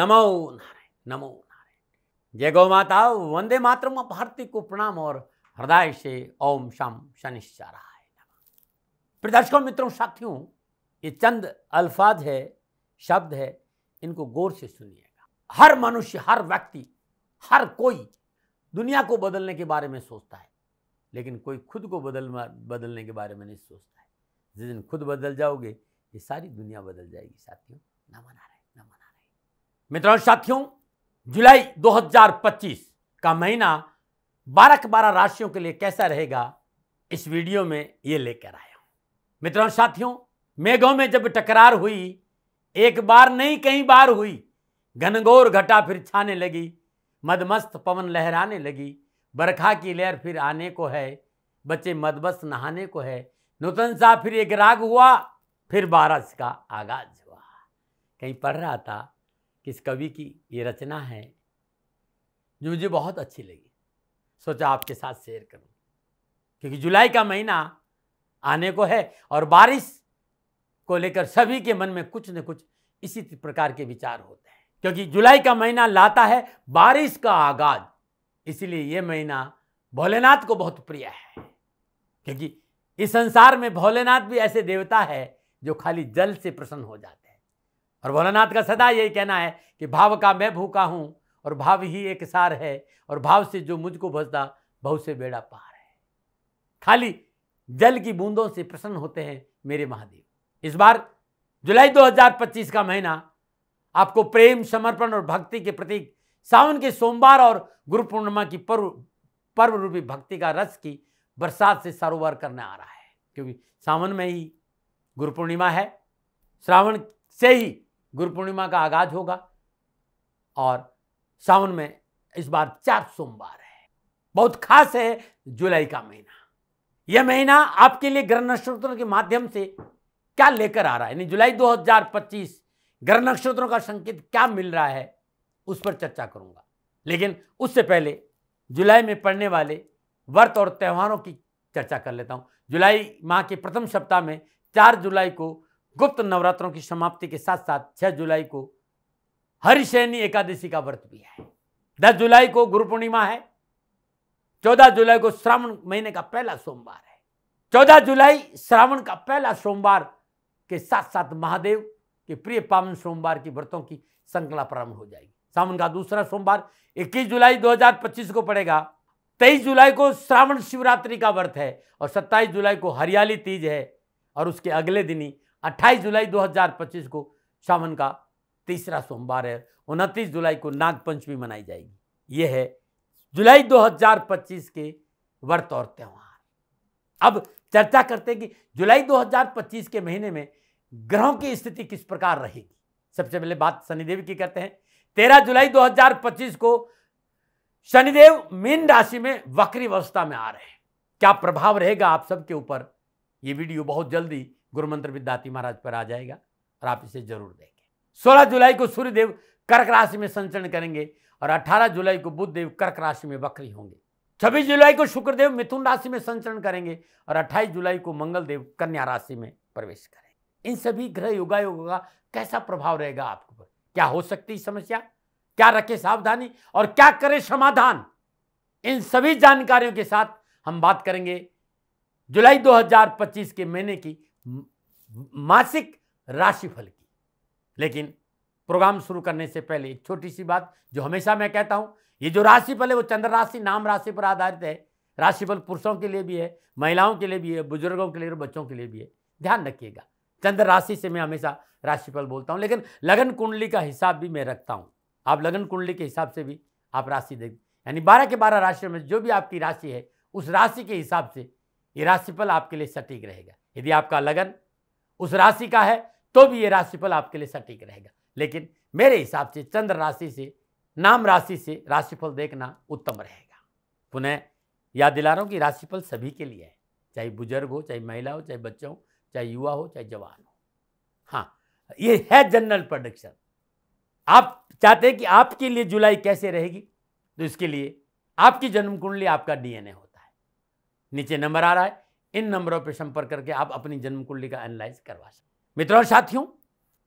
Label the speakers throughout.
Speaker 1: नमो नारायण, नमो नारायण। जय गौ माता, वंदे मातरम, भारती को प्रणाम और हृदय से ओम शम शनिश्चराय नमः। प्रिय दर्शकों, मित्रों, साथियों, ये चंद अल्फाज है, शब्द है, इनको गौर से सुनिएगा। हर मनुष्य, हर व्यक्ति, हर कोई दुनिया को बदलने के बारे में सोचता है, लेकिन कोई खुद को बदलने के बारे में नहीं सोचता है। जिस दिन खुद बदल जाओगे, ये सारी दुनिया बदल जाएगी। साथियों, नमो नारायण, नमो नारायण। मित्रों, साथियों, जुलाई 2025 का महीना 12 राशियों के लिए कैसा रहेगा, इस वीडियो में ये लेकर आया हूं। मित्रों, साथियों, मेघों में जब टकरार हुई, एक बार नहीं कई बार हुई, घनघोर घटा फिर छाने लगी, मदमस्त पवन लहराने लगी, बरखा की लहर फिर आने को है, बच्चे मदमस्त नहाने को है, नूतन सा फिर एक राग हुआ, फिर बारिश का आगाज हुआ। कहीं पढ़ रहा था कि इस कवि की ये रचना है जो मुझे बहुत अच्छी लगी, सोचा आपके साथ शेयर करूं, क्योंकि जुलाई का महीना आने को है और बारिश को लेकर सभी के मन में कुछ न कुछ इसी प्रकार के विचार होते हैं, क्योंकि जुलाई का महीना लाता है बारिश का आगाज। इसलिए यह महीना भोलेनाथ को बहुत प्रिय है, क्योंकि इस संसार में भोलेनाथ भी ऐसे देवता है जो खाली जल से प्रसन्न हो जाते हैं। और भोलेनाथ का सदा यही कहना है कि भाव का मैं भूखा हूं और भाव ही एक सार है, और भाव से जो मुझको भजता बहु से बेड़ा पार है। खाली जल की बूंदों से प्रसन्न होते हैं मेरे महादेव। इस बार जुलाई 2025 का महीना आपको प्रेम, समर्पण और भक्ति के प्रतीक सावन के सोमवार और गुरु पूर्णिमा की पर्व रूपी भक्ति का रस की बरसात से सरोवर करने आ रहा है, क्योंकि सावन में ही गुरु पूर्णिमा है, श्रावण से ही गुरु पूर्णिमा का आगाज होगा, और सावन में इस बार 4 सोमवार है। बहुत खास है जुलाई का महीना। यह महीना आपके लिए ग्रह नक्षत्रों के माध्यम से क्या लेकर आ रहा है, यानी जुलाई 2025 ग्रह नक्षत्रों का संकेत क्या मिल रहा है, उस पर चर्चा करूंगा। लेकिन उससे पहले जुलाई में पड़ने वाले व्रत और त्योहारों की चर्चा कर लेता हूं। जुलाई माह के प्रथम सप्ताह में 4 जुलाई को गुप्त नवरात्रों की समाप्ति के साथ साथ 6 जुलाई को हरिशयनी एकादशी का व्रत भी है। 10 जुलाई को गुरु पूर्णिमा है। 14 जुलाई को श्रावण महीने का पहला सोमवार है। 14 जुलाई श्रावण का पहला सोमवार के साथ साथ महादेव के प्रिय पावन सोमवार की व्रतों की श्रृंखला प्रारंभ हो जाएगी। सावन का दूसरा सोमवार 21 जुलाई 2025 को पड़ेगा। 23 जुलाई को श्रावण शिवरात्रि का व्रत है और 27 जुलाई को हरियाली तीज है, और उसके अगले दिन ही 28 जुलाई 2025 को सावन का तीसरा सोमवार है। 29 जुलाई को नाग पंचमी मनाई जाएगी। यह है जुलाई 2025 के व्रत और त्योहार। अब चर्चा करते हैं कि जुलाई 2025 के महीने में ग्रहों की स्थिति किस प्रकार रहेगी। सबसे पहले बात शनिदेव की करते हैं। 13 जुलाई 2025 को शनिदेव मीन राशि में वक्री अवस्था में आ रहे हैं। क्या प्रभाव रहेगा आप सबके ऊपर, यह वीडियो बहुत जल्दी गुरुमंत्र विद्यार्थी महाराज पर आ जाएगा और आप इसे जरूर देखें। 16 जुलाई को सूर्यदेव कर्क राशि में संचरण करेंगे और 18 जुलाई को बुधदेव कर्क राशि में वक्री होंगे। 26 जुलाई को शुक्रदेव मिथुन राशि में संचरण करेंगे और 28 जुलाई को मंगलदेव कन्या राशि में प्रवेश करेंगे। इन सभी ग्रह योगायोगों का कैसा प्रभाव रहेगा आपके ऊपर, क्या हो सकती समस्या, क्या रखे सावधानी और क्या करे समाधान, इन सभी जानकारियों के साथ हम बात करेंगे जुलाई 2025 के महीने की मासिक राशिफल की। लेकिन प्रोग्राम शुरू करने से पहले एक छोटी सी बात जो हमेशा मैं कहता हूं, ये जो राशिफल है वो चंद्र राशि नाम राशि पर आधारित है। राशिफल पुरुषों के लिए भी है, महिलाओं के लिए भी है, बुजुर्गों के लिए और बच्चों के लिए भी है। ध्यान रखिएगा, चंद्र राशि से मैं हमेशा राशिफल बोलता हूं, लेकिन लगन कुंडली का हिसाब भी मैं रखता हूं। आप लगन कुंडली के हिसाब से भी आप राशि देख, यानी 12 के 12 राशियों में जो भी आपकी राशि है उस राशि के हिसाब से ये राशिफल आपके लिए सटीक रहेगा। यदि आपका लगन उस राशि का है तो भी ये राशिफल आपके लिए सटीक रहेगा, लेकिन मेरे हिसाब से चंद्र राशि से नाम राशि से राशिफल देखना उत्तम रहेगा। पुनः याद दिला रहा हूं कि राशिफल सभी के लिए है, चाहे बुजुर्ग हो, चाहे महिला हो, चाहे बच्चा हो, चाहे युवा हो, चाहे जवान हो। हाँ, ये है जनरल प्रेडिक्शन। आप चाहते हैं कि आपके लिए जुलाई कैसे रहेगी, तो इसके लिए आपकी जन्म कुंडली, आपका डीएनए होता है। नीचे नंबर आ रहा है, इन नंबरों पर संपर्क करके आप अपनी जन्म कुंडली का एनालाइज करवा सकते। मित्रों और साथियों,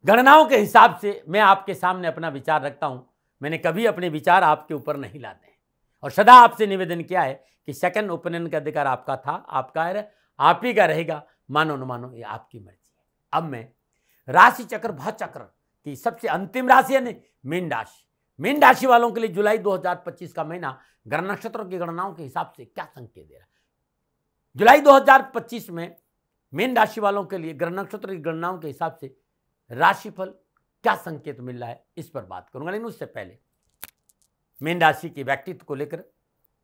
Speaker 1: गणनाओं के हिसाब से मैं आपके सामने अपना विचार रखता हूं। मैंने कभी अपने विचार आपके ऊपर नहीं लाते हैं और सदा आपसे निवेदन किया है कि सेकंड ओपिनियन का अधिकार आपका था, आपका है, आप ही का रहेगा। मानो न मानो ये आपकी मर्जी है। अब मैं राशि चक्र भचक्र की सबसे अंतिम राशि है मीन राशि। मीन राशि वालों के लिए जुलाई 2025 का महीना ग्रह नक्षत्रों की गणनाओं के हिसाब से क्या संकेत दे रहा है। जुलाई 2025 में मीन राशि वालों के लिए ग्रह नक्षत्र की गणनाओं के हिसाब से राशिफल क्या संकेत मिल रहा है, इस पर बात करूंगा। लेकिन उससे पहले मीन राशि के व्यक्तित्व को लेकर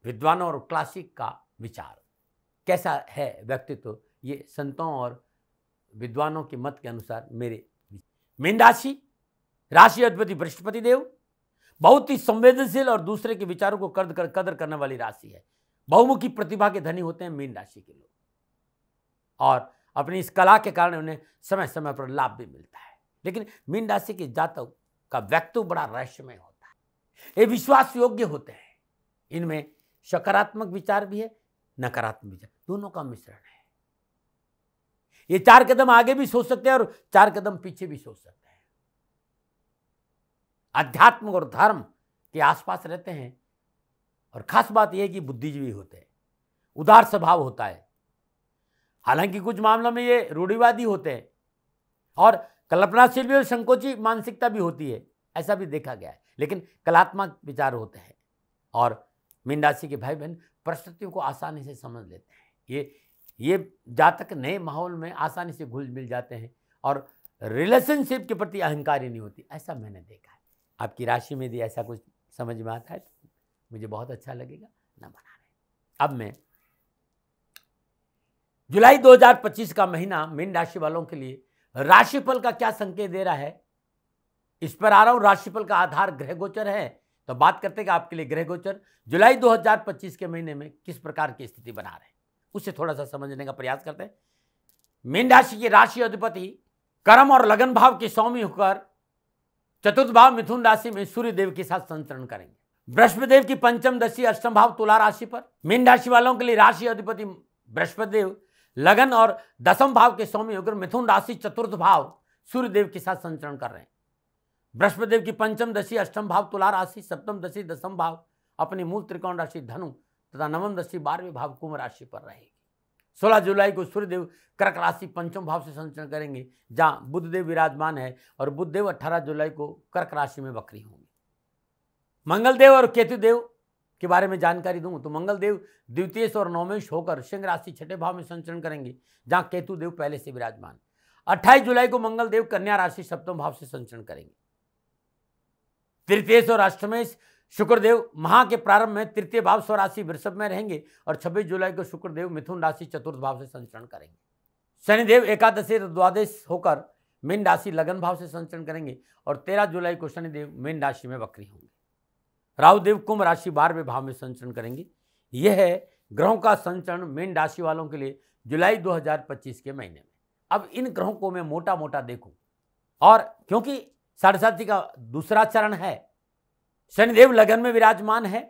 Speaker 1: विद्वानों और क्लासिक का विचार कैसा है व्यक्तित्व, ये संतों और विद्वानों के मत के अनुसार मेरे मीन राशि राशि अधिपति बृहस्पति देव बहुत ही संवेदनशील और दूसरे के विचारों को कदर करने वाली राशि है। बहुमुखी प्रतिभा के धनी होते हैं मीन राशि के लोग और अपनी इस कला के कारण उन्हें समय समय पर लाभ भी मिलता है। लेकिन मीन राशि के जातक का व्यक्तित्व बड़ा रहस्यमय होता है। ये विश्वास योग्य होते हैं। इनमें सकारात्मक विचार भी है, नकारात्मक विचार, दोनों का मिश्रण है। ये 4 कदम आगे भी सोच सकते हैं और 4 कदम पीछे भी सोच सकते हैं। अध्यात्म और धर्म के आसपास रहते हैं और खास बात यह है कि बुद्धिजीवी होते हैं, उदार स्वभाव होता है। हालांकि कुछ मामलों में ये रूढ़िवादी होते हैं और कल्पनाशील भी और संकोची मानसिकता भी होती है, ऐसा भी देखा गया है। लेकिन कलात्मक विचार होते हैं और मीन राशि के भाई बहन परिस्थितियों को आसानी से समझ लेते हैं। ये जातक नए माहौल में आसानी से घुल मिल जाते हैं और रिलेशनशिप के प्रति अहंकारी नहीं होती, ऐसा मैंने देखा है। आपकी राशि में यदि ऐसा कुछ समझ में आता है तो मुझे बहुत अच्छा लगेगा, ना बना रहे। अब मैं जुलाई 2025 का महीना मीन राशि वालों के लिए राशिफल का क्या संकेत दे रहा है, इस पर आ रहा हूं। राशिफल का आधार ग्रह गोचर है, तो बात करते हैं कि आपके लिए ग्रह गोचर जुलाई 2025 के महीने में किस प्रकार की स्थिति बना रहे हैं, उसे थोड़ा सा समझने का प्रयास करते हैं। मीन राशि की राशि अधिपति कर्म और लगन भाव के स्वामी होकर चतुर्थ भाव मिथुन राशि में सूर्य देव के साथ संचरण करेंगे। बृहस्पति देव की पंचम दशा अष्टम भाव तुला राशि पर। मीन राशि वालों के लिए राशि अधिपति बृहस्पति देव लगन और दसम भाव के स्वामी होकर मिथुन राशि चतुर्थ भाव सूर्य देव के साथ संचरण कर रहे हैं। बृहस्पति देव की पंचम दशा अष्टम भाव तुला राशि, सप्तम दशा दसम भाव अपनी मूल त्रिकोण राशि धनु तथा नवम दशा 12वें भाव कुंभ राशि पर रहेगी। 16 जुलाई को सूर्यदेव कर्क राशि पंचम भाव से संचरण करेंगे, जहां बुधदेव विराजमान है और बुधदेव 18 जुलाई को कर्क राशि में वक्री होंगे। मंगलदेव और केतुदेव के बारे में जानकारी दूं तो मंगलदेव द्वितीय और नवमेश होकर सिंह राशि छठे भाव में संचरण करेंगे, जहां केतुदेव पहले से विराजमान। 28 जुलाई को मंगलदेव कन्या राशि सप्तम भाव से संचरण करेंगे। तृतीय और अष्टमेश शुक्रदेव माह के प्रारंभ में तृतीय भाव स्वराशि वृषभ में रहेंगे और 26 जुलाई को शुक्रदेव मिथुन राशि चतुर्थ भाव से संचरण करेंगे। शनिदेव एकादशी द्वादश होकर मीन राशि लगन भाव से संचरण करेंगे और 13 जुलाई को शनिदेव मीन राशि में वक्री होंगे। राहुदेव कुंभ राशि 12वें भाव में संचरण करेंगे। यह है ग्रहों का संचरण मीन राशि वालों के लिए जुलाई 2025 के महीने में। अब इन ग्रहों को मैं मोटा मोटा देखूं और क्योंकि साढ़े का दूसरा चरण है, शनिदेव लगन में विराजमान है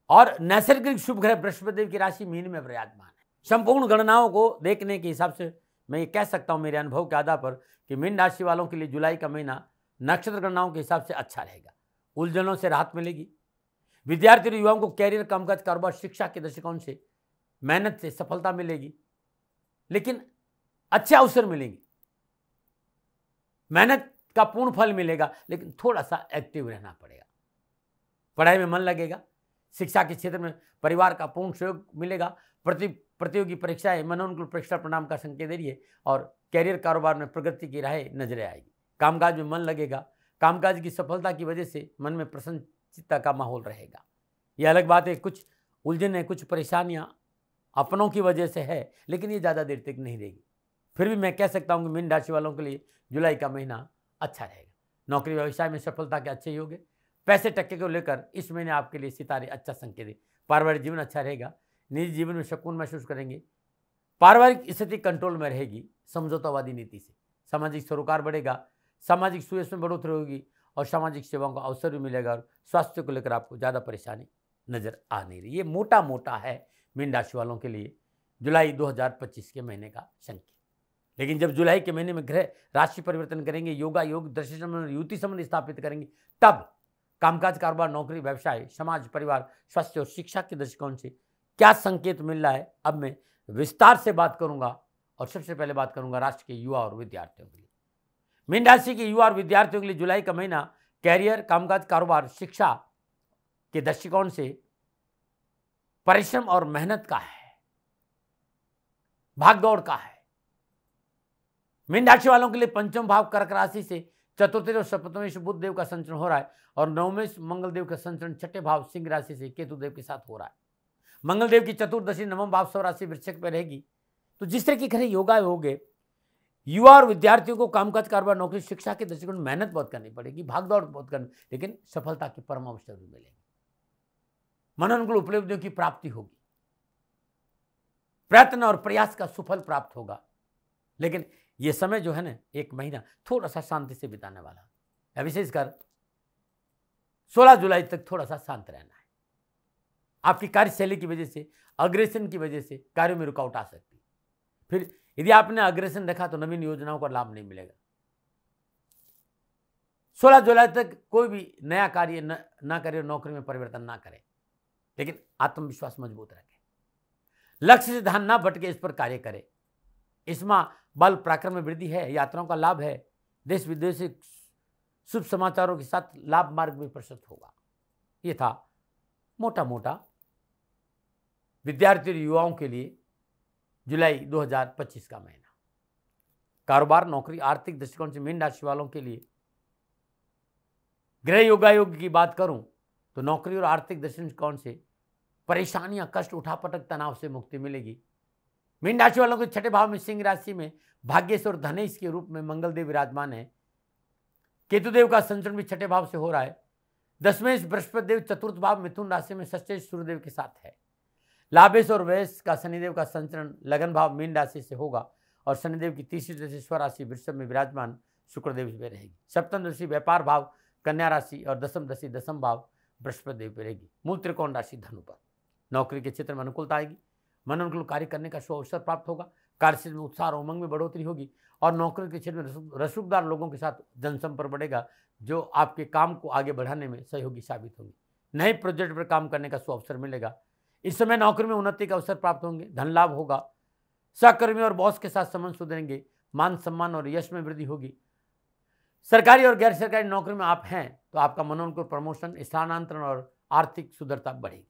Speaker 1: और नैसर्गिक शुभ ग्रह बृहस्पति देव की राशि मीन में विराजमान है। संपूर्ण गणनाओं को देखने के हिसाब से मैं ये कह सकता हूं मेरे अनुभव के आधार पर कि मीन राशि वालों के लिए जुलाई का महीना नक्षत्र गणनाओं के हिसाब से अच्छा रहेगा। उलझनों से राहत मिलेगी। विद्यार्थी और युवाओं को कैरियर, कामकाज, कारोबार, शिक्षा के दृष्टिकोण से मेहनत से सफलता मिलेगी, लेकिन अच्छे अवसर मिलेंगे। मेहनत का पूर्ण फल मिलेगा, लेकिन थोड़ा सा एक्टिव रहना पड़ेगा। पढ़ाई में मन लगेगा। शिक्षा के क्षेत्र में परिवार का पूर्ण सहयोग मिलेगा। प्रतियोगी परीक्षाएं मनोनुकूल परीक्षा परिणाम का संकेत दे रही है और कैरियर, कारोबार में प्रगति की राहें नजरें आएगी। कामकाज में मन लगेगा। कामकाज की सफलता की वजह से मन में प्रसन्नता का माहौल रहेगा। यह अलग बात है, कुछ उलझन, कुछ परेशानियां अपनों की वजह से है, लेकिन ये ज़्यादा देर तक नहीं रहेगी। फिर भी मैं कह सकता हूँ कि मीन राशि वालों के लिए जुलाई का महीना अच्छा रहेगा। नौकरी व्यवसाय में सफलता के अच्छे योग है। पैसे टक्के को लेकर इस महीने आपके लिए सितारे अच्छा संकेत है। पारिवारिक जीवन अच्छा रहेगा। निजी जीवन में सुकून महसूस करेंगे। पारिवारिक स्थिति कंट्रोल में रहेगी समझौतावादी नीति से। सामाजिक सरोकार बढ़ेगा। सामाजिक सुयश में बढ़ोतरी होगी और सामाजिक सेवाओं का अवसर भी मिलेगा और स्वास्थ्य को लेकर आपको ज़्यादा परेशानी नजर आ नहीं रही। ये मोटा मोटा है मीन राशि वालों के लिए जुलाई 2025 के महीने का संकेत। लेकिन जब जुलाई के महीने में ग्रह राशि परिवर्तन करेंगे, योगा योग, दृष्टि संबंध, युति संबंध स्थापित करेंगे, तब कामकाज, कारोबार, नौकरी, व्यवसाय, समाज, परिवार, स्वास्थ्य और शिक्षा के दृष्टिकोण से क्या संकेत मिल रहा है, अब मैं विस्तार से बात करूंगा। और सबसे पहले बात करूंगा राष्ट्र के युवा और विद्यार्थियों के लिए। मीन राशि के युवा और विद्यार्थियों के लिए जुलाई का महीना कैरियर, कामकाज, कारोबार, शिक्षा के दृष्टिकोण से परिश्रम और मेहनत का है, भागदौड़ का है। मीन राशि वालों के लिए पंचम भाव कर्क राशि से चतुर्थ और सप्तमेश बुध देव का संचरण हो रहा है और नवमेश मंगल देव का संचरण छठे भाव सिंह राशि से केतु देव के साथ हो रहा है। मंगल देव की चतुर्दशी नवम भाव स्वराशि वृश्चिक में रहेगी। तो जिस तरह की घरे योगा होगे, युवा और विद्यार्थियों को कामकाज, कारोबार, नौकरी, शिक्षा के दृष्टिकोण मेहनत बहुत करनी पड़ेगी, भागदौड़ बहुत करनी, लेकिन सफलता की परम अवसर भी मिलेगी। मनोनुकूल उपलब्धियों की प्राप्ति होगी, प्रयत्न और प्रयास का सुफल प्राप्त होगा। लेकिन यह समय जो है ना, एक महीना थोड़ा सा शांति से बिताने वाला है। विशेषकर 16 जुलाई तक थोड़ा सा शांत रहना है। आपकी कार्यशैली की वजह से, अग्रेसन की वजह से कार्यों में रुकावट आ सकती है। फिर यदि आपने अग्रेसन रखा तो नवीन योजनाओं का लाभ नहीं मिलेगा। 16 जुलाई तक कोई भी नया कार्य ना करें, नौकरी में परिवर्तन ना करें, लेकिन आत्मविश्वास मजबूत रखें, लक्ष्य से ध्यान ना भटके, इस पर कार्य करें। इस माह बल पराक्रम में वृद्धि है, यात्राओं का लाभ है, देश विदेश से शुभ समाचारों के साथ लाभ मार्ग भी प्रशस्त होगा। यह था मोटा मोटा विद्यार्थी और युवाओं के लिए जुलाई 2025 का महीना। कारोबार, नौकरी, आर्थिक दृष्टिकोण से मीन राशि वालों के लिए ग्रह योगायोग की बात करूं तो नौकरी और आर्थिक दृष्टिकोण से परेशानियां, कष्ट, उठापटक, तनाव से मुक्ति मिलेगी। मीन राशि वालों के छठे भाव में सिंह राशि में भाग्येश और धनेश के रूप में मंगल देव विराजमान है। केतुदेव का संचरण भी छठे भाव से हो रहा है। दशमेश बृहस्पति देव चतुर्थ भाव मिथुन राशि में षष्ठेश सूर्यदेव के साथ है। लाभेश और व्ययेश का शनिदेव का संचरण लगन भाव मीन राशि से होगा और शनिदेव की तीसरी दृष्टि स्वराशि वृषभ में विराजमान शुक्रदेव में रहेगी। सप्तम दृष्टि व्यापार भाव कन्या राशि और दसम दृष्टि दसम भाव बृहस्पति देव पर रहेगी। मूल त्रिकोण राशि धनु पर। नौकरी के क्षेत्र में अनुकूलता आएगी, मनोनुकूल कार्य करने का शुभ अवसर प्राप्त होगा, कार्यक्षेत्र में उत्साह और उमंग में बढ़ोतरी होगी और नौकरी के क्षेत्र में रसूखदार लोगों के साथ जनसंपर्क बढ़ेगा, जो आपके काम को आगे बढ़ाने में सहयोगी साबित होंगे। नए प्रोजेक्ट पर काम करने का शुभ अवसर मिलेगा। इस समय नौकरी में उन्नति का अवसर प्राप्त होंगे, धन लाभ होगा, सहकर्मी और बॉस के साथ संबंध सुधरेंगे, मान सम्मान और यश में वृद्धि होगी। सरकारी और गैर सरकारी नौकरी में आप हैं तो आपका मनोनुकूल प्रमोशन, स्थानांतरण और आर्थिक सुदृढ़ता बढ़ेगी।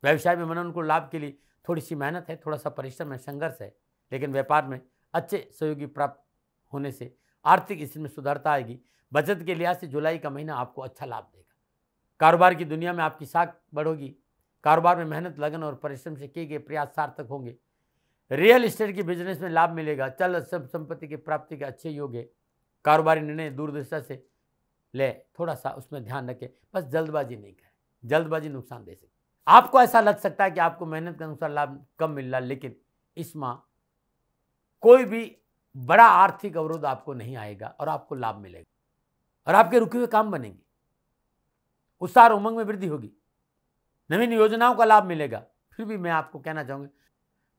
Speaker 1: व्यवसाय में मनोनुकूल लाभ के लिए थोड़ी सी मेहनत है, थोड़ा सा परिश्रम है, संघर्ष है, लेकिन व्यापार में अच्छे सहयोगी प्राप्त होने से आर्थिक स्थिति में सुधारता आएगी। बचत के लिहाज से जुलाई का महीना आपको अच्छा लाभ देगा। कारोबार की दुनिया में आपकी साख बढ़ोगी। कारोबार में मेहनत, लगन और परिश्रम से किए गए प्रयास सार्थक होंगे। रियल एस्टेट की बिजनेस में लाभ मिलेगा। चल संपत्ति की प्राप्ति के अच्छे योग है। कारोबारी निर्णय दूरदर्शिता से ले, थोड़ा सा उसमें ध्यान रखें, बस जल्दबाजी नहीं करें, जल्दबाजी नुकसान दे सकती। आपको ऐसा लग सकता है कि आपको मेहनत के अनुसार लाभ कम मिल रहा, लेकिन इस माह कोई भी बड़ा आर्थिक अवरोध आपको नहीं आएगा और आपको लाभ मिलेगा और आपके रुके हुए काम बनेंगे। उत्साह और उमंग में वृद्धि होगी, नवीन योजनाओं का लाभ मिलेगा। फिर भी मैं आपको कहना चाहूंगा,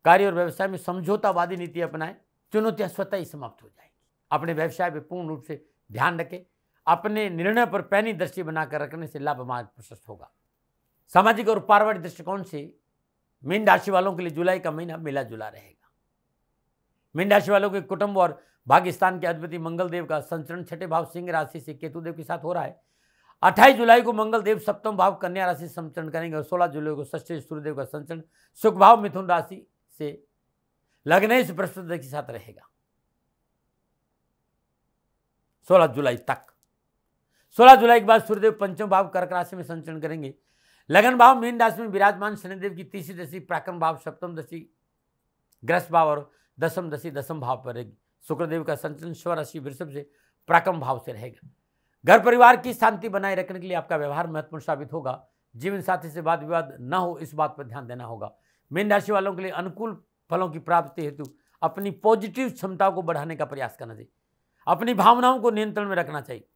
Speaker 1: कार्य और व्यवसाय में समझौतावादी नीति अपनाएं, चुनौतियां स्वतः ही समाप्त हो जाएगी। अपने व्यवसाय पर पूर्ण रूप से ध्यान रखें, अपने निर्णय पर पैनी दृष्टि बनाकर रखने से लाभ मार्ग प्रशस्त होगा। सामाजिक और पारिवारिक दृष्टिकोण से मीन राशि वालों के लिए जुलाई का महीना मिला जुला रहेगा। मीन राशि वालों के कुटुंब और भाग्य स्थान के अधिपति मंगल देव का संचरण छठे भाव सिंह राशि से केतु देव के साथ हो रहा है। 28 जुलाई को मंगल देव सप्तम भाव कन्या राशि से संचरण करेंगे और 16 जुलाई को षष्ठ सूर्यदेव का संचरण सुख भाव मिथुन राशि से लग्नेश बृहस्पति के साथ रहेगा 16 जुलाई तक। 16 जुलाई के बाद सूर्यदेव पंचम भाव कर्क राशि में संचरण करेंगे। लगन भाव मीन राशि में विराजमान शनिदेव की तीसरी दशा पराक्रम भाव सप्तम दशा ग्रस्त भाव और दसम दशा दसम भाव पर रहेगी। शुक्रदेव का संचलन स्वराशि वृषभ से पराक्रम भाव से रहेगा। घर परिवार की शांति बनाए रखने के लिए आपका व्यवहार महत्वपूर्ण साबित होगा। जीवन साथी से वाद विवाद न हो, इस बात पर ध्यान देना होगा। मीन राशि वालों के लिए अनुकूल फलों की प्राप्ति हेतु अपनी पॉजिटिव क्षमताओं को बढ़ाने का प्रयास करना चाहिए। अपनी भावनाओं को नियंत्रण में रखना चाहिए।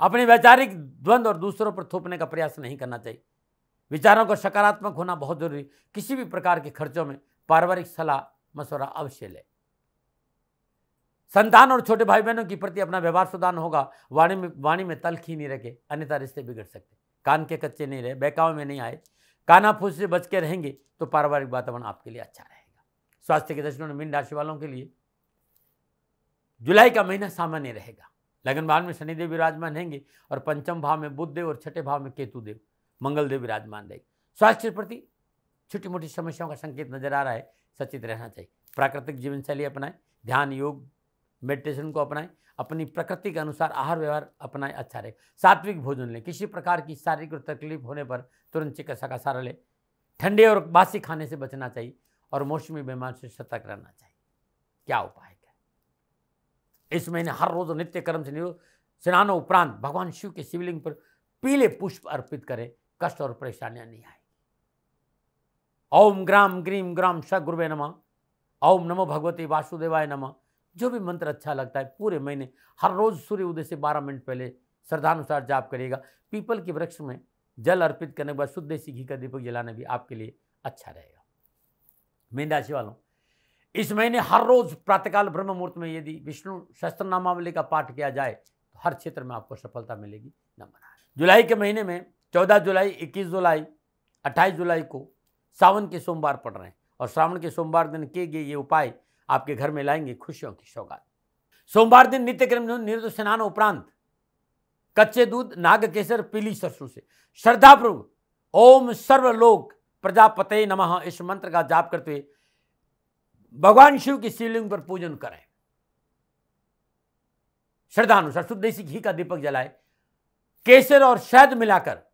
Speaker 1: अपने वैचारिक द्वंद्व और दूसरों पर थोपने का प्रयास नहीं करना चाहिए। विचारों का सकारात्मक होना बहुत जरूरी। किसी भी प्रकार के खर्चों में पारिवारिक सलाह मशवरा अवश्य लें। संतान और छोटे भाई बहनों के प्रति अपना व्यवहार सुधार होगा। वाणी में तल्खी नहीं रखे, अन्यथा रिश्ते बिगड़ सकते। कान के कच्चे नहीं रहे, बहकावे में नहीं आए, कानाफूस से बच के रहेंगे तो पारिवारिक वातावरण आपके लिए अच्छा रहेगा। स्वास्थ्य के दृष्टिकोण मीन राशि वालों के लिए जुलाई का महीना सामान्य रहेगा। लगन भाव में शनिदेव विराजमान रहेंगे और पंचम भाव में बुध देव और छठे भाव में केतु देव मंगल देव विराजमान रहेंगे। स्वास्थ्य के प्रति छोटी मोटी समस्याओं का संकेत नजर आ रहा है, सचेत रहना चाहिए। प्राकृतिक जीवन शैली अपनाएं, ध्यान योग मेडिटेशन को अपनाएं, अपनी प्रकृति के अनुसार आहार व्यवहार अपनाएं, अच्छा रहेगा। सात्विक भोजन लें, किसी प्रकार की शारीरिक तकलीफ होने पर तुरंत चिकित्सा का सहारा लें। ठंडे और बासी खाने से बचना चाहिए और मौसमी बीमारी से सतर्क रहना चाहिए। क्या उपाय है? इस महीने हर रोज नित्य कर्म से स्नान उपरांत भगवान शिव के शिवलिंग पर पीले पुष्प अर्पित करें, कष्ट और परेशानियां नहीं आएगी। ओम ग्राम ग्रीम ग्राम स गुरुवे नमः, ओम नमो भगवते वासुदेवाय नमः। जो भी मंत्र अच्छा लगता है पूरे महीने हर रोज सूर्य उदय से 12 मिनट पहले श्रद्धानुसार जाप करिएगा। पीपल के वृक्ष में जल अर्पित करने के बाद शुद्ध देसी घी का दीपक जलाना भी आपके लिए अच्छा रहेगा। मीन राशि वालों, इस महीने हर रोज प्रातःकाल ब्रह्म मुहूर्त में यदि विष्णु सहस्त्र नामावली का पाठ किया जाए तो हर क्षेत्र में आपको सफलता मिलेगी। नंबर 8 जुलाई के महीने में 14 जुलाई, 21 जुलाई, 28 जुलाई को सावन के सोमवार पड़ रहे हैं और श्रावण के सोमवार दिन किए गए ये उपाय आपके घर में लाएंगे खुशियों की सौगात। सोमवार दिन नित्य क्रम निर्दोष स्नान उपरांत कच्चे दूध, नाग केसर, पीली सरसों से श्रद्धापूर्वक ओम सर्वलोक प्रजापते नमः इस मंत्र का जाप करते हुए भगवान शिव की शिवलिंग पर पूजन करें। श्रद्धानुसार शुद्ध देसी घी का दीपक जलाए, केसर और शहद मिलाकर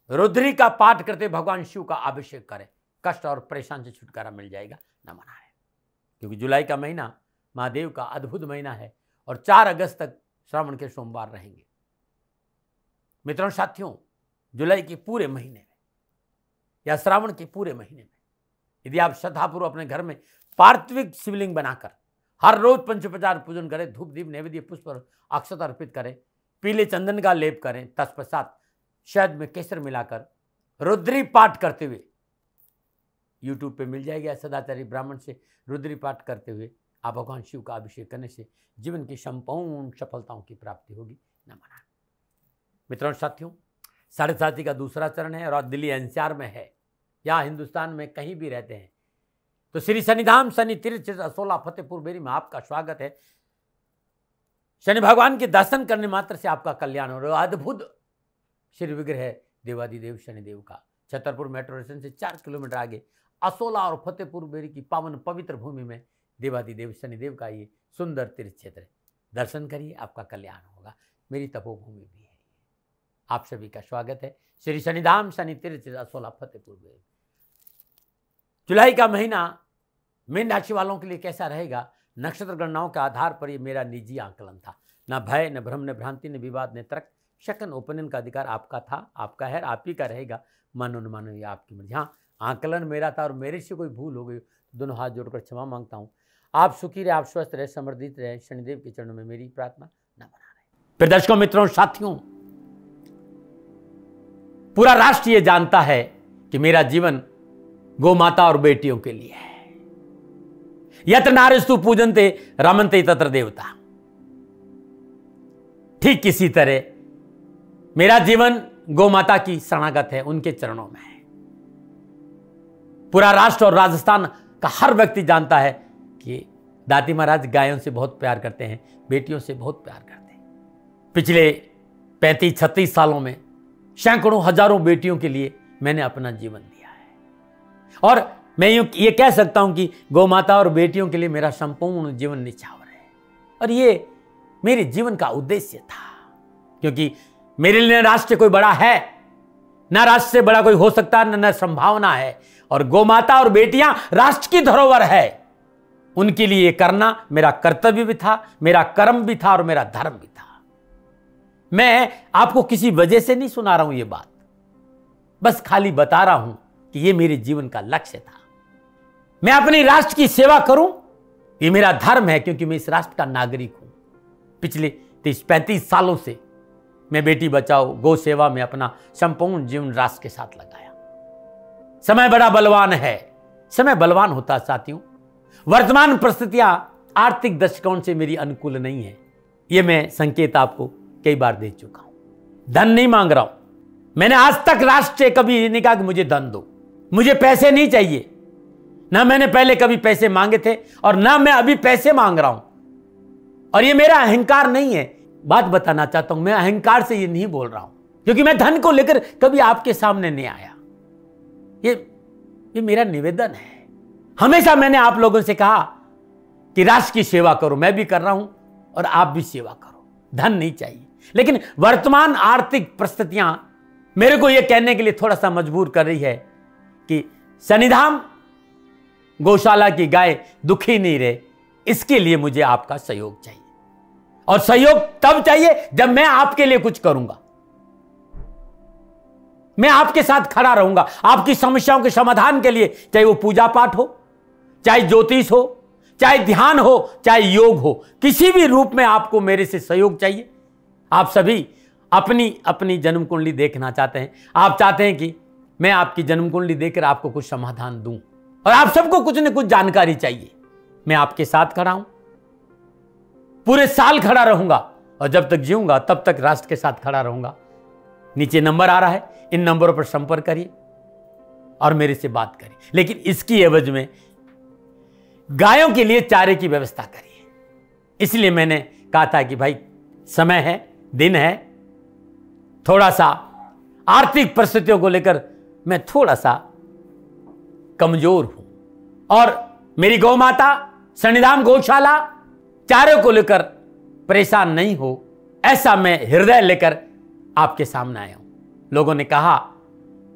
Speaker 1: रुद्री का पाठ करते भगवान शिव का अभिषेक करें। कष्ट और परेशान से छुटकारा मिल जाएगा। न मनाएं, क्योंकि जुलाई का महीना महादेव का अद्भुत महीना है और 4 अगस्त तक श्रावण के सोमवार रहेंगे। मित्रों साथियों, जुलाई के पूरे महीने में या श्रावण के पूरे महीने में यदि आप श्रद्धापूर्वक अपने घर में पार्थिव शिवलिंग बनाकर हर रोज पंचोपचार पूजन करें, धूप दीप नैवेद्य पुष्प और अक्षत अर्पित करें, पीले चंदन का लेप करें, तत्पश्चात शहद में केसर मिलाकर रुद्री पाठ करते हुए यूट्यूब पे मिल जाएगा सदाचारी ब्राह्मण से रुद्री पाठ करते हुए आप भगवान शिव का अभिषेक करने से जीवन की संपूर्ण सफलताओं की प्राप्ति होगी। न मना मित्रों साथियों, 7.5 का दूसरा चरण है और दिल्ली एनसीआर में है। यहाँ हिंदुस्तान में कहीं भी रहते हैं तो श्री शनिधाम शनि तीर्थ असोला फतेहपुर बेरी में आपका स्वागत है। शनि भगवान के दर्शन करने मात्र से आपका कल्याण हो रहा है। अद्भुत श्री विग्रह है देवादिदेव शनिदेव का। छतरपुर मेट्रो स्टेशन से 4 किलोमीटर आगे असोला और फतेहपुर बेरी की पावन पवित्र भूमि में देवादिदेव शनिदेव का ये सुंदर तीर्थ क्षेत्र है। दर्शन करिए, आपका कल्याण होगा। मेरी तपोभूमि भी है। आप सभी का स्वागत है श्री शनिधाम शनि तीर्थ असोला फतेहपुर बेरी। जुलाई का महीना मीन राशि वालों के लिए कैसा रहेगा? नक्षत्र गणनाओं के आधार पर ये मेरा निजी आकलन था। न भय, न भ्रम, न भ्रांति, न विवाद, न तर्क, शकन ओपिनियन का अधिकार आपका था, आपका है, आप ही का रहेगा। मानो न मानो ये आपकी मर्जी। हाँ, आकलन मेरा था और मेरे से कोई भूल हो गई तो दोनों हाथ जोड़कर क्षमा मांगता हूँ। आप सुखी रहे, आप स्वस्थ रहे, समृद्धित रहे। शनिदेव के चरणों में मेरी प्रार्थना न बना रहे। फिर दर्शकों, मित्रों, साथियों, पूरा राष्ट्र ये जानता है कि मेरा जीवन गौ माता और बेटियों के लिए है। यत्र नारीस्तु पूजन्ते रमन्ते तत्र देवता। ठीक किसी तरह मेरा जीवन गौ माता की शरणागत है, उनके चरणों में है। पूरा राष्ट्र और राजस्थान का हर व्यक्ति जानता है कि दाती महाराज गायों से बहुत प्यार करते हैं, बेटियों से बहुत प्यार करते हैं। पिछले 35-36 सालों में सैकड़ों हजारों बेटियों के लिए मैंने अपना जीवन दिया है और मैं ये कह सकता हूं कि गौ माता और बेटियों के लिए मेरा संपूर्ण जीवन निछावर है। और ये मेरे जीवन का उद्देश्य था, क्योंकि मेरे लिए राष्ट्र कोई बड़ा है, ना राष्ट्र से बड़ा कोई हो सकता है, न संभावना है। और गौ माता और बेटियां राष्ट्र की धरोहर है। उनके लिए करना मेरा कर्तव्य भी था, मेरा कर्म भी था और मेरा धर्म भी था। मैं आपको किसी वजह से नहीं सुना रहा हूं ये बात, बस खाली बता रहा हूं कि ये मेरे जीवन का लक्ष्य था। मैं अपने राष्ट्र की सेवा करूं, ये मेरा धर्म है, क्योंकि मैं इस राष्ट्र का नागरिक हूं। पिछले 30-35 सालों से मैं बेटी बचाओ, गौ सेवा में अपना संपूर्ण जीवन राष्ट्र के साथ लगाया। समय बड़ा बलवान है, समय बलवान होता साथियों। वर्तमान परिस्थितियां आर्थिक दृष्टिकोण से मेरी अनुकूल नहीं है। यह मैं संकेत आपको कई बार दे चुका हूं। धन नहीं मांग रहा हूं। मैंने आज तक राष्ट्र से कभी नहीं कहा कि मुझे धन दो, मुझे पैसे नहीं चाहिए। ना मैंने पहले कभी पैसे मांगे थे और ना मैं अभी पैसे मांग रहा हूं। और ये मेरा अहंकार नहीं है। बात बताना चाहता हूं, मैं अहंकार से ये नहीं बोल रहा हूं, क्योंकि मैं धन को लेकर कभी आपके सामने नहीं आया। ये मेरा निवेदन है। हमेशा मैंने आप लोगों से कहा कि राष्ट्र की सेवा करो, मैं भी कर रहा हूं और आप भी सेवा करो। धन नहीं चाहिए, लेकिन वर्तमान आर्थिक परिस्थितियां मेरे को यह कहने के लिए थोड़ा सा मजबूर कर रही है कि शनिधाम गौशाला की गाय दुखी नहीं रहे, इसके लिए मुझे आपका सहयोग चाहिए। और सहयोग तब चाहिए जब मैं आपके लिए कुछ करूंगा। मैं आपके साथ खड़ा रहूंगा, आपकी समस्याओं के समाधान के लिए, चाहे वो पूजा पाठ हो, चाहे ज्योतिष हो, चाहे ध्यान हो, चाहे योग हो, किसी भी रूप में आपको मेरे से सहयोग चाहिए। आप सभी अपनी अपनी जन्म कुंडली देखना चाहते हैं। आप चाहते हैं कि मैं आपकी जन्म कुंडली देखकर आपको कुछ समाधान दूं, और आप सबको कुछ न कुछ जानकारी चाहिए। मैं आपके साथ खड़ा हूं, पूरे साल खड़ा रहूंगा, और जब तक जीऊंगा तब तक राष्ट्र के साथ खड़ा रहूंगा। नीचे नंबर आ रहा है, इन नंबरों पर संपर्क करिए और मेरे से बात करिए। लेकिन इसकी एवज में गायों के लिए चारे की व्यवस्था करिए। इसलिए मैंने कहा था कि भाई समय है, दिन है, थोड़ा सा आर्थिक परिस्थितियों को लेकर मैं थोड़ा सा कमजोर हूं, और मेरी गौ माता शनिधाम गौशाला चारे को लेकर परेशान नहीं हो, ऐसा मैं हृदय लेकर आपके सामने आया हूं। लोगों ने कहा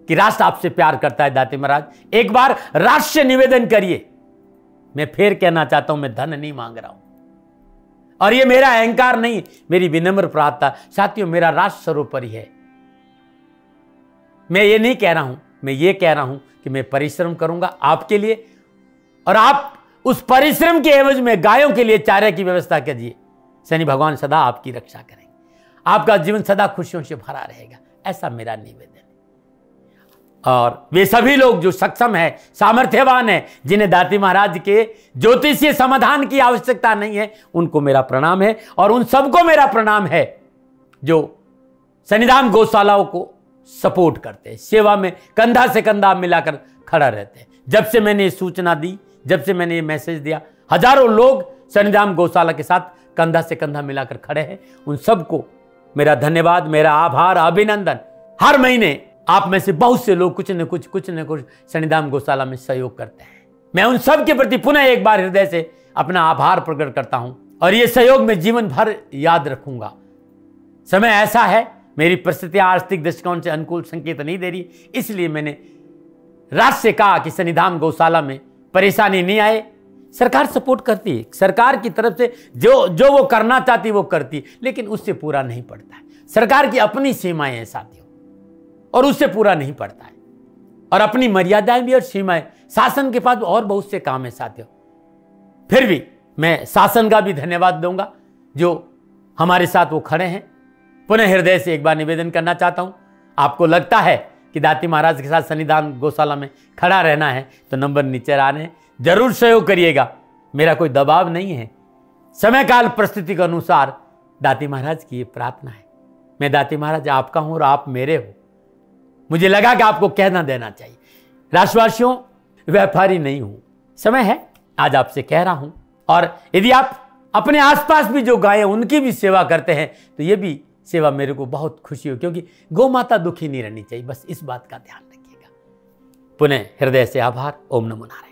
Speaker 1: कि राष्ट्र आपसे प्यार करता है दाती महाराज, एक बार राष्ट्र से निवेदन करिए। मैं फिर कहना चाहता हूं, मैं धन नहीं मांग रहा हूं, और यह मेरा अहंकार नहीं, मेरी विनम्र प्रार्थना। साथियों, मेरा राष्ट्र सर्वोपरि है। मैं ये नहीं कह रहा हूं, मैं ये कह रहा हूं कि मैं परिश्रम करूंगा आपके लिए, और आप उस परिश्रम के एवज में गायों के लिए चारे की व्यवस्था कीजिए। शनि भगवान सदा आपकी रक्षा करेंगे, आपका जीवन सदा खुशियों से भरा रहेगा, ऐसा मेरा निवेदन है। और वे सभी लोग जो सक्षम है, सामर्थ्यवान है, जिन्हें दाती महाराज के ज्योतिषीय समाधान की आवश्यकता नहीं है, उनको मेरा प्रणाम है। और उन सबको मेरा प्रणाम है जो शनिधाम गौशालाओं को सपोर्ट करते हैं, सेवा में कंधा से कंधा मिलाकर खड़ा रहते हैं। जब से मैंने ये सूचना दी, जब से मैंने ये मैसेज दिया, हजारों लोग शनिधाम गौशाला के साथ कंधा से कंधा मिलाकर खड़े हैं। उन सबको मेरा धन्यवाद, मेरा आभार, अभिनंदन। हर महीने आप में से बहुत से लोग कुछ न कुछ शनिधाम गौशाला में सहयोग करते हैं। मैं उन सब के प्रति पुनः एक बार हृदय से अपना आभार प्रकट करता हूं, और यह सहयोग मैं जीवन भर याद रखूंगा। समय ऐसा है, मेरी परिस्थितियां आर्थिक दृष्टिकोण से अनुकूल संकेत नहीं दे रही, इसलिए मैंने राष्ट्र से कहा कि शनिधाम गौशाला में परेशानी नहीं आए। सरकार सपोर्ट करती है, सरकार की तरफ से जो वो करना चाहती है वो करती है, लेकिन उससे पूरा नहीं पड़ता है। सरकार की अपनी सीमाएं हैं साथियों, और उससे पूरा नहीं पड़ता है, और अपनी मर्यादाएं भी और सीमाएं। शासन के पास और बहुत से काम है साथियों। फिर भी मैं शासन का भी धन्यवाद दूंगा जो हमारे साथ वो खड़े हैं। पुनः हृदय से एक बार निवेदन करना चाहता हूं, आपको लगता है कि दाती महाराज के साथ शनिधाम गौशाला में खड़ा रहना है तो नंबर नीचे आ रहे हैं, जरूर सहयोग करिएगा। मेरा कोई दबाव नहीं है, समय काल परिस्थिति के अनुसार दाती महाराज की ये प्रार्थना है। मैं दाती महाराज आपका हूं और आप मेरे हो। मुझे लगा कि आपको कहना देना चाहिए। राष्ट्रवासियों, व्यापारी नहीं हूं, समय है आज आपसे कह रहा हूं। और यदि आप अपने आसपास भी जो गायें उनकी भी सेवा करते हैं तो ये भी सेवा मेरे को बहुत खुशी हो, क्योंकि गौ माता दुखी नहीं रहनी चाहिए। बस इस बात का ध्यान रखिएगा। पुनः हृदय से आभार। ओम नमो नारायण।